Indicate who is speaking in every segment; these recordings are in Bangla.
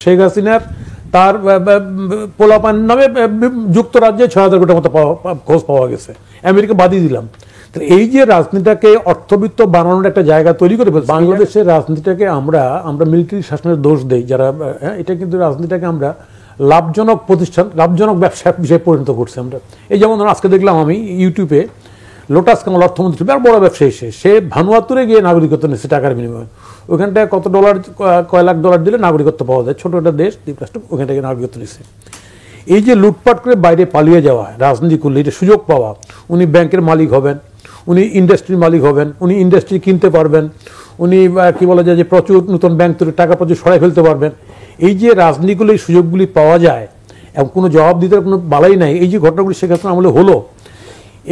Speaker 1: শেখ হাসিনার তার পোলাপান নামে যুক্তরাজ্যে ৬,০০০ কোটির মতো খোঁজ পাওয়া গেছে, আমেরিকা বাদই দিলাম। এই যে রাজনীতিটাকে অর্থবিত্ত বানানোর একটা জায়গা তৈরি করে ফেলছে বাংলাদেশের রাজনীতিটাকে আমরা মিলিটারি শাসনের দোষ দেই যারা, এটা কিন্তু রাজনীতিটাকে আমরা লাভজনক প্রতিষ্ঠান, লাভজনক ব্যবসা বিষয়ে পরিণত করছি আমরা। এই যেমন আজকে দেখলাম আমি ইউটিউবে লোটাস কামাল অর্থমন্ত্রী আর বড় ব্যবসায়ী, সে ভানুয়াতুরে গিয়ে নাগরিকত্ব নিচ্ছে টাকার বিনিময়ে। ওইখানটায় কত ডলার, কয় লাখ ডলার দিলে নাগরিকত্ব পাওয়া যায়, ছোট একটা দেশ দ্বীপরাষ্ট্র, ওখান থেকে নাগরিকত্ব নিচ্ছে। এই যে লুটপাট করে বাইরে পালিয়ে যাওয়া, রাজনীতি করলে এটা সুযোগ পাওয়া, উনি ব্যাংকের মালিক হবেন, উনি ইন্ডাস্ট্রির মালিক হবেন, উনি ইন্ডাস্ট্রি কিনতে পারবেন, উনি কি বলা যায় যে প্রচুর নতুন ব্যাংক থেকে টাকা প্রচুর সরাই ফেলতে পারবেন। এই যে রাজনীতিগুলো এই সুযোগগুলি পাওয়া যায় এবং কোনো জবাব দিতে কোনো বালাই নাই, এই যে ঘটনাগুলি শেখ হাসিনা আমলে হলো,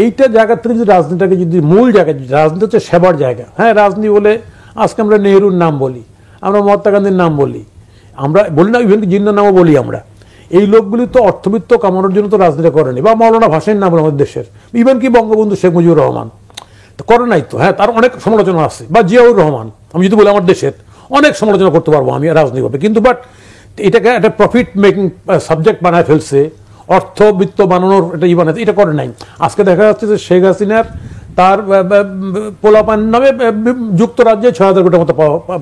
Speaker 1: এইটা জায়গা থেকে যদি রাজনীতিটাকে যদি মূল জায়গায়, রাজনীতি হচ্ছে সেবার জায়গা। হ্যাঁ, রাজনীতি বলে আজকে আমরা নেহরুর নাম বলি, আমরা মহাত্মা গান্ধীর নাম বলি, আমরা বলি না, ইভেন জিন্নার নামও বলি আমরা। এই লোকগুলি তো অর্থবিত্ত কামানোর জন্য তো রাজনীতি করেনি, বা মৌলানা ভাসানীর নাম আমাদের দেশের, ইভেন কি বঙ্গবন্ধু শেখ মুজিবুর রহমান তো করে নাই তো। হ্যাঁ, তার অনেক সমালোচনা আছে, বা জিয়াউর রহমান, আমি যদি বলি আমার দেশের অনেক সমালোচনা করতে পারবো আমি রাজনীতিভাবে, কিন্তু বাট এটাকে একটা প্রফিট মেকিং সাবজেক্ট বানায় ফেলছে, অর্থবিত্ত বানানোর এটা বানাতে, এটা করে নাই। আজকে দেখা যাচ্ছে যে শেখ হাসিনার তার পোলাপান নামে যুক্তরাজ্যে ৬,০০০ কোটির মতো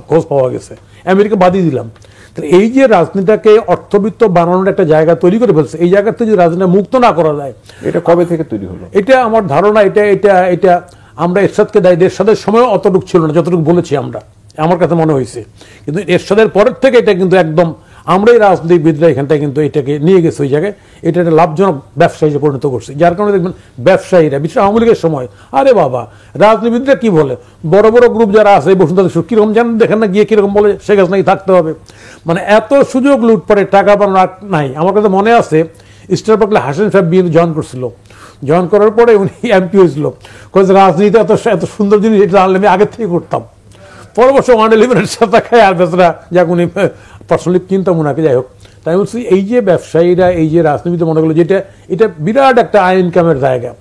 Speaker 1: খোঁজ পাওয়া গেছে, আমেরিকা বাদই দিলাম। এই যে রাজনীতিটাকে অর্থবিত্ত বানানোর একটা জায়গা তৈরি করে ফেলছে, এই জায়গা থেকে যদি রাজনীতি মুক্ত না করা যায়,
Speaker 2: এটা কবে থেকে তৈরি হলো?
Speaker 1: এটা আমার ধারণা, এটা আমরা এরশাদকে দায়ী, এরশাদের সময় অতটুকু ছিল না যতটুকু বলেছি আমরা, আমার কাছে মনে হয়েছে। কিন্তু এরশাদের পরের থেকে এটা কিন্তু একদম আমরাই রাজনীতিবিদরা এখানটায় কিন্তু এটাকে নিয়ে গেছে ওই জায়গায়, এটা একটা লাভজনক ব্যবসা হিসেবে পরিণত করছে। যার কারণে দেখবেন ব্যবসায়ীরা, বিশেষ আওয়ামী লীগের সময়, আরে বাবা রাজনীতিবিদরা কি বলে, বড় বড় গ্রুপ যারা আছে বসুন্ধরা কিরকম জানেন, দেখেন না গিয়ে কিরকম বলে শেখ হাসিনাই থাকতে হবে, মানে এত সুযোগ লুটপাটে টাকা বানানোর নাই। আমার কাছে মনে আছে স্টার পার্কলে হাসান সাহেব বিএনপি জয়েন করছিল, জয়েন করার পরে উনি এমপি হয়েছিল, রাজনীতি এত সুন্দর জিনিস, এটা জানলে আমি আগের থেকে করতাম। পরবর্তী 111-এর সাথে খায় আর বেচারা, যাক উনি পার্সোনালি চিন্তাম ওনাকে, যাই হোক। তাই বলছি এই যে ব্যবসায়ীরা, এই যে রাজনীতি মনে করলো যেটা, এটা বিরাট একটা আয় ইনকামের জায়গা,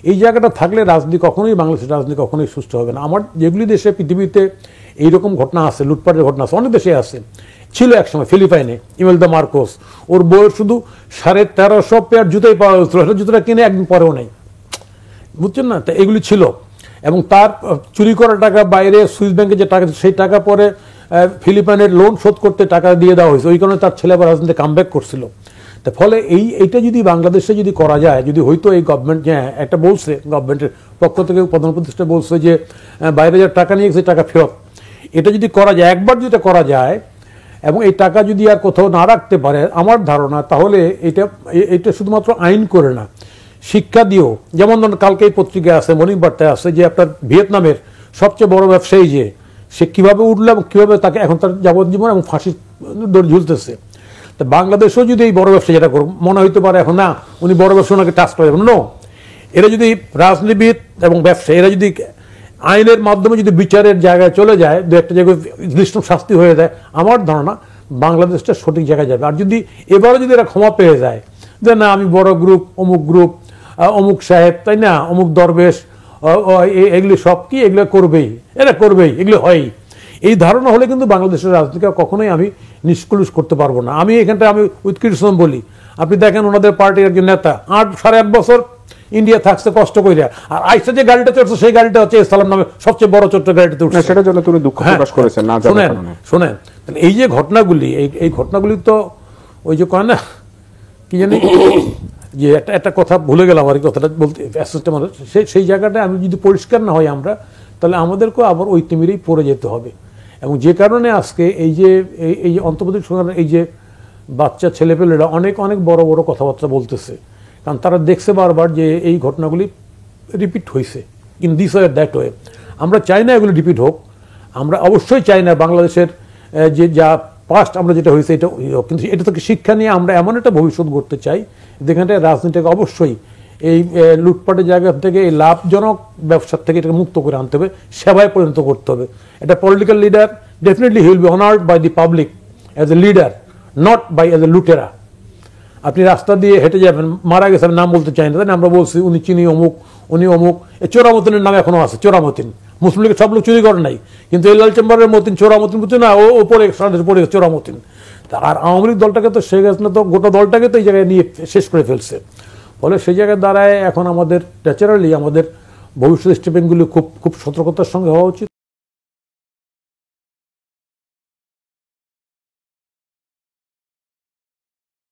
Speaker 1: এই জায়গাটা থাকলে রাজনীতি কখনোই, বাংলাদেশের রাজনীতি কখনোই সুস্থ হবে না। আমার যেগুলি দেশে পৃথিবীতে এইরকম ঘটনা আছে, লুটপাটের ঘটনা আছে, অনেক দেশে আছে, ছিল একসময় ফিলিপাইনে ইমেলদা মার্কোস, ওর বইয়ের শুধু 1350 পেয়ার জুতোই পাওয়া যাচ্ছিল, সেটা জুতোটা কিনে একদিন পরেও নেই, বুঝছেন না? তা এগুলি ছিল। এবং তার চুরি করা টাকা বাইরে সুইস ব্যাংকে যে টাকা, সেই টাকা পরে ফিলিপাইনের লোন শোধ করতে টাকা দিয়ে দেওয়া হয়েছে, ওই কারণে তার ছেলে আবার রাজনীতি কামব্যাক করছিল। তার ফলে এইটা যদি বাংলাদেশে যদি করা যায়, যদি হয়তো এই গভর্নমেন্ট, হ্যাঁ একটা বলছে গভর্নমেন্টের পক্ষ থেকে প্রধান উপদেষ্টা বলছে যে বাইরে যারা টাকা নিয়ে গেছে টাকা ফেরত, এটা যদি করা যায়, একবার যদি করা যায় এবং এই টাকা যদি আর কোথাও না রাখতে পারে, আমার ধারণা তাহলে এটা শুধুমাত্র আইন করে না, শিক্ষা দিয়েও, যেমন ধরুন কালকে এই পত্রিকায় আছে, মর্নিং বার্তায় আছে যে আপনার ভিয়েতনামের সবচেয়ে বড় ব্যবসায়ী যে, সে কীভাবে উঠলো এবং কীভাবে তাকে এখন তার যাবজ্জীবন এবং ফাঁসি দড়ি ঝুলতেছে। তা বাংলাদেশেও যদি এই বড় ব্যবসা যেটা করুক, মনে হইতে পারে এখন না উনি বড় ব্যবসা ওনাকে টাচ করে যাবেন, নো, এরা যদি রাজনীতিবিদ এবং ব্যবসা, এরা যদি আইনের মাধ্যমে যদি বিচারের জায়গায় চলে যায়, দু একটা জায়গায় দৃষ্ট শাস্তি হয়ে যায়, আমার ধারণা বাংলাদেশটা সঠিক জায়গায় যাবে। আর যদি এবারও যদি এরা ক্ষমা পেয়ে যায় যে না আমি বড় গ্রুপ, অমুক সাহেব, তাই না, অমুক দরবেশ, এগুলি সব কি, এগুলো করবেই, এরা করবেই, এগুলো হয়ই, এই ধারণা হলে কিন্তু বাংলাদেশের রাজনীতিকে কখনোই আমি নিষ্কলুষ করতে পারবো না। আমি এখানটা আমি উইথ ক্রিটিসিজম বলি, আপনি দেখেন ওনাদের পার্টির একজন নেতা 8-8.5 বছর ইন্ডিয়া থাকছে কষ্ট করে, আর আইসা যে গাড়িটা চড়ছে সেই গাড়িটা হচ্ছে ইসলাম নামে সবচেয়ে বড় ছোট্ট গাড়িটাতে উঠছে,
Speaker 2: সেটার জন্য তুমি দুঃখ প্রকাশ করেছেন না?
Speaker 1: শোনেন, এই যে ঘটনাগুলি, এই ঘটনাগুলি তো ওই যে কয় না কি জানি, যে একটা কথা ভুলে গেলাম আর কথাটা বলতে, সেই জায়গাটা আমি যদি পরিষ্কার না হয় আমরা, তাহলে আমাদেরকেও আবার ওই তিমিরেই পড়ে যেতে হবে। এবং যে কারণে আজকে এই যে অন্তর্বর্তী সরকারের এই যে বাচ্চা ছেলেপেলেরা অনেক বড় বড় কথাবার্তা বলতেছে, কারণ তারা দেখছে বারবার যে এই ঘটনাগুলি রিপিট হয়েছে in this way that way. আমরা চাই না এগুলি রিপিট হোক, আমরা অবশ্যই চাই না বাংলাদেশের যে যা পাস্ট আমরা যেটা হয়েছে এটা, কিন্তু এটা থেকে শিক্ষা নিয়ে আমরা এমন একটা ভবিষ্যৎ গড়তে চাই যেখানটায় রাজনীতিকে অবশ্যই এই লুটপাটের জায়গা থেকে, এই লাভজনক ব্যবসার থেকে এটাকে মুক্ত করে আনতে হবে, সেবায় পরিণত করতে হবে। এটা political leader definitely he will be honoured by the public as a leader, not by as a লুটেরা। আপনি রাস্তা দিয়ে হেঁটে যাবেন, মারা গেছে, আমি নাম বলতে চাই না, তাই না, আমরা বলছি উনি চিনি অমুক, উনি অমুক, এই চোরামতিনের নাম এখনো আছে, চোরামতিন। মুসলিম লীগের সব লোক চুরি করে নাই, কিন্তু এই লাল চেম্বারের মতিন চোরামতিন, বুঝছে না, ও পড়ে চোরামতিন। আর আওয়ামী লীগ দলটাকে তো শেখ হাসিনা তো গোটা দলটাকে তো এই জায়গায় নিয়ে শেষ করে ফেলছে। ফলে সেই জায়গায় দাঁড়ায় এখন আমাদের ন্যাচারালি আমাদের ভবিষ্যৎ স্টেপেনগুলি খুব খুব সতর্কতার সঙ্গে হওয়া উচিত।